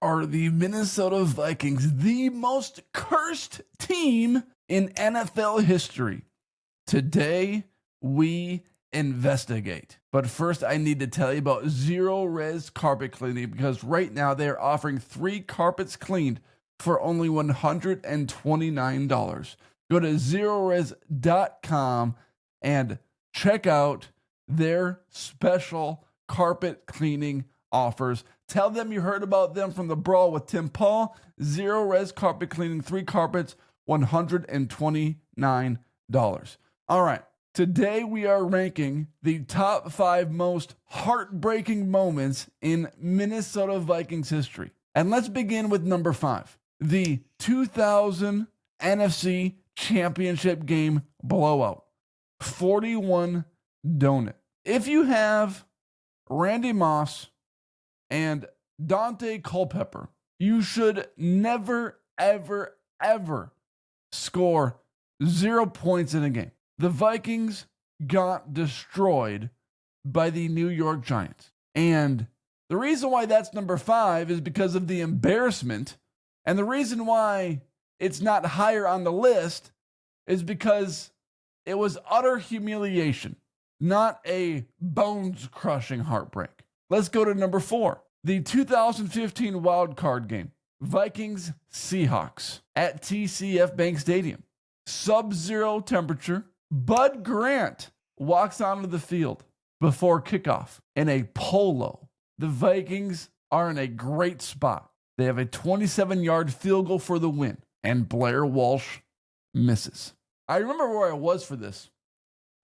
Are the Minnesota Vikings the most cursed team in NFL history? Today, we investigate. But first, I need to tell you about Zerorez carpet cleaning because right now they are offering 3 carpets cleaned for only $129. Go to Zerorez.com and check out their special carpet cleaning offers. Tell them you heard about them from the Brawl with Tim Paul. Zerorez carpet cleaning, 3 carpets, $129. All right. Today we are ranking the top 5 most heartbreaking moments in Minnesota Vikings history. And let's begin with number 5. The 2000 NFC Championship game blowout. 41 donut. If you have Randy Moss and Dante Culpepper, you should never, ever, ever score 0 points in a game. The Vikings got destroyed by the New York Giants. And the reason why that's number 5 is because of the embarrassment. And the reason why it's not higher on the list is because it was utter humiliation, not a bones-crushing heartbreak. Let's go to number 4. The 2015 wild card game. Vikings Seahawks at TCF Bank Stadium. Sub-zero temperature. Bud Grant walks onto the field before kickoff in a polo. The Vikings are in a great spot. They have a 27-yard field goal for the win, and Blair Walsh misses. I remember where I was for this.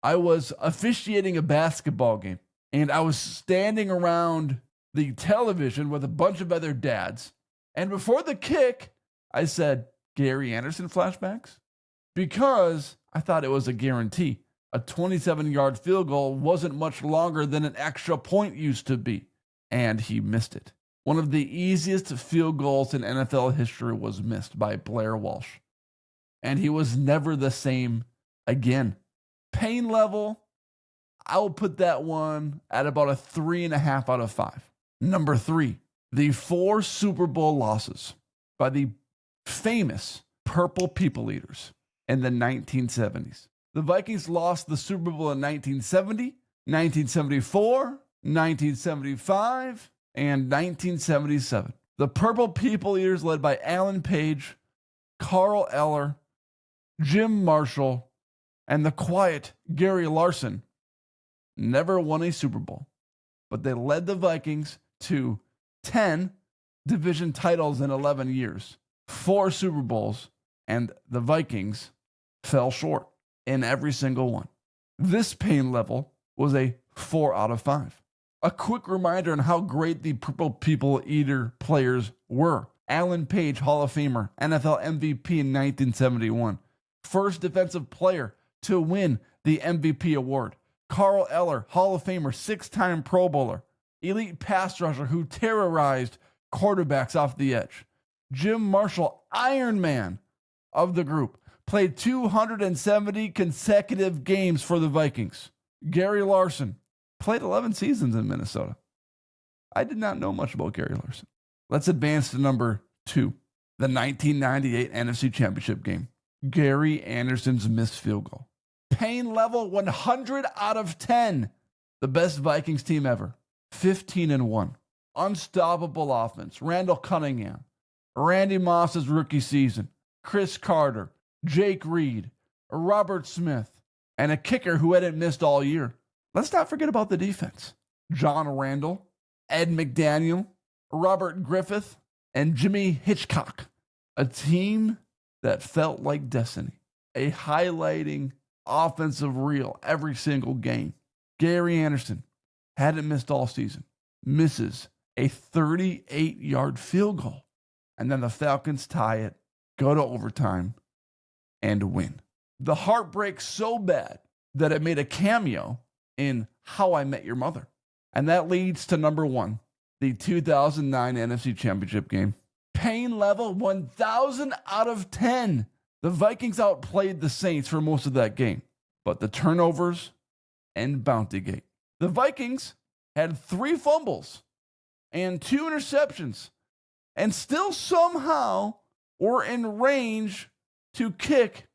I was officiating a basketball game, and I was standing around the television with a bunch of other dads. And before the kick, I said, Gary Anderson flashbacks? Because I thought it was a guarantee. A 27-yard field goal wasn't much longer than an extra point used to be. And he missed it. One of the easiest field goals in NFL history was missed by Blair Walsh. And he was never the same again. Pain level, I'll put that one at about a 3.5 out of 5. Number 3, the 4 Super Bowl losses by the famous Purple People Eaters in the 1970s. The Vikings lost the Super Bowl in 1970, 1974, 1975, and 1977. The Purple People Eaters, led by Alan Page, Carl Eller, Jim Marshall, and the quiet Gary Larson, never won a Super Bowl, but they led the Vikings to 10 division titles in 11 years, 4 Super Bowls, and the Vikings fell short in every single one. This pain level was a 4 out of 5. A quick reminder on how great the Purple People Eater players were. Alan Page, Hall of Famer, NFL MVP in 1971. First defensive player to win the MVP award. Carl Eller, Hall of Famer, 6-time Pro Bowler. Elite pass rusher who terrorized quarterbacks off the edge. Jim Marshall, Iron Man of the group, played 270 consecutive games for the Vikings. Gary Larson played 11 seasons in Minnesota. I did not know much about Gary Larson. Let's advance to number 2, the 1998 NFC Championship game. Gary Anderson's missed field goal. Pain level 100 out of 10. The best Vikings team ever. 15-1. Unstoppable offense. Randall Cunningham. Randy Moss's rookie season. Chris Carter. Jake Reed. Robert Smith. And a kicker who hadn't missed all year. Let's not forget about the defense. John Randall. Ed McDaniel. Robert Griffith. And Jimmy Hitchcock. A team that felt like destiny. A highlighting offensive reel every single game. Gary Anderson hadn't missed all season. Misses a 38-yard field goal. And then the Falcons tie it, go to overtime, and win. The heartbreak so bad that it made a cameo in How I Met Your Mother. And that leads to number 1, the 2009 NFC Championship game. Pain level 1,000 out of 10. The Vikings outplayed the Saints for most of that game. But the turnovers and Bountygate. The Vikings had 3 fumbles and 2 interceptions and still somehow were in range to kick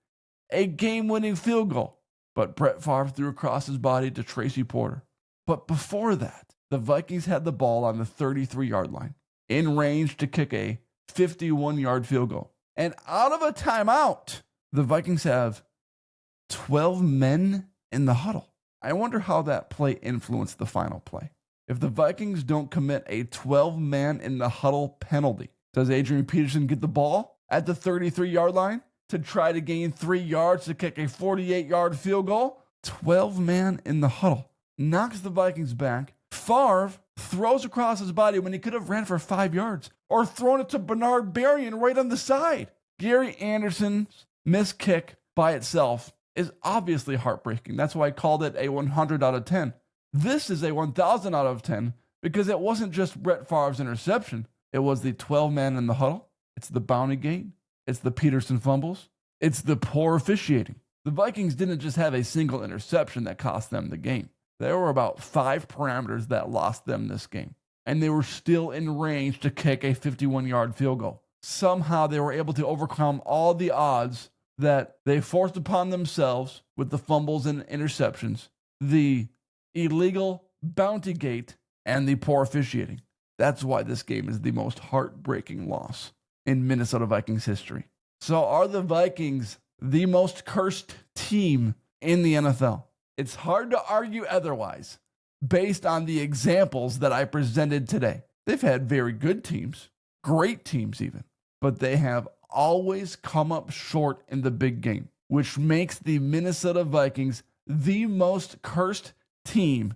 a game-winning field goal. But Brett Favre threw across his body to Tracy Porter. But before that, the Vikings had the ball on the 33-yard line, in range to kick a 51-yard field goal. And out of a timeout, the Vikings have 12 men in the huddle. I wonder how that play influenced the final play. If the Vikings don't commit a 12-man in the huddle penalty, does Adrian Peterson get the ball at the 33-yard line to try to gain 3 yards to kick a 48-yard field goal? 12-man in the huddle. Knocks the Vikings back. Favre throws across his body when he could have ran for 5 yards or thrown it to Bernard Berrien right on the side. Gary Anderson's missed kick by itself is obviously heartbreaking. That's why I called it a 100 out of 10. This is a 1,000 out of 10 because it wasn't just Brett Favre's interception. It was the 12-man in the huddle. It's the bounty gate. It's the Peterson fumbles. It's the poor officiating. The Vikings didn't just have a single interception that cost them the game. There were about 5 parameters that lost them this game, and they were still in range to kick a 51-yard field goal. Somehow they were able to overcome all the odds that they forced upon themselves with the fumbles and interceptions, the illegal bounty gate, and the poor officiating. That's why this game is the most heartbreaking loss in Minnesota Vikings history. So are the Vikings the most cursed team in the NFL? It's hard to argue otherwise based on the examples that I presented today. They've had very good teams, great teams even, but they have always come up short in the big game, which makes the Minnesota Vikings the most cursed team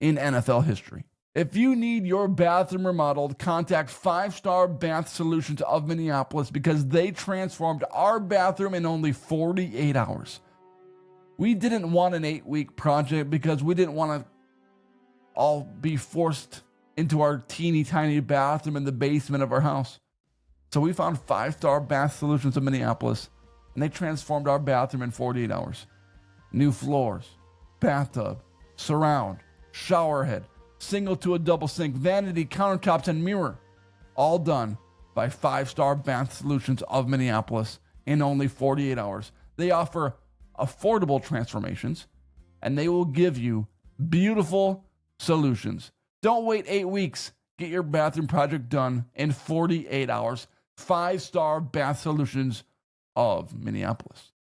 in NFL history. If you need your bathroom remodeled, contact 5-Star Bath Solutions of Minneapolis because they transformed our bathroom in only 48 hours. We didn't want an 8-week project because we didn't want to all be forced into our teeny tiny bathroom in the basement of our house. So we found 5-Star Bath Solutions of Minneapolis, and they transformed our bathroom in 48 hours. New floors, bathtub, surround, shower head, single to a double sink, vanity, countertops, and mirror. All done by 5-Star Bath Solutions of Minneapolis in only 48 hours. They offer affordable transformations, and they will give you beautiful solutions. Don't wait 8 weeks. Get your bathroom project done in 48 hours. 5-Star Bath Solutions of Minneapolis.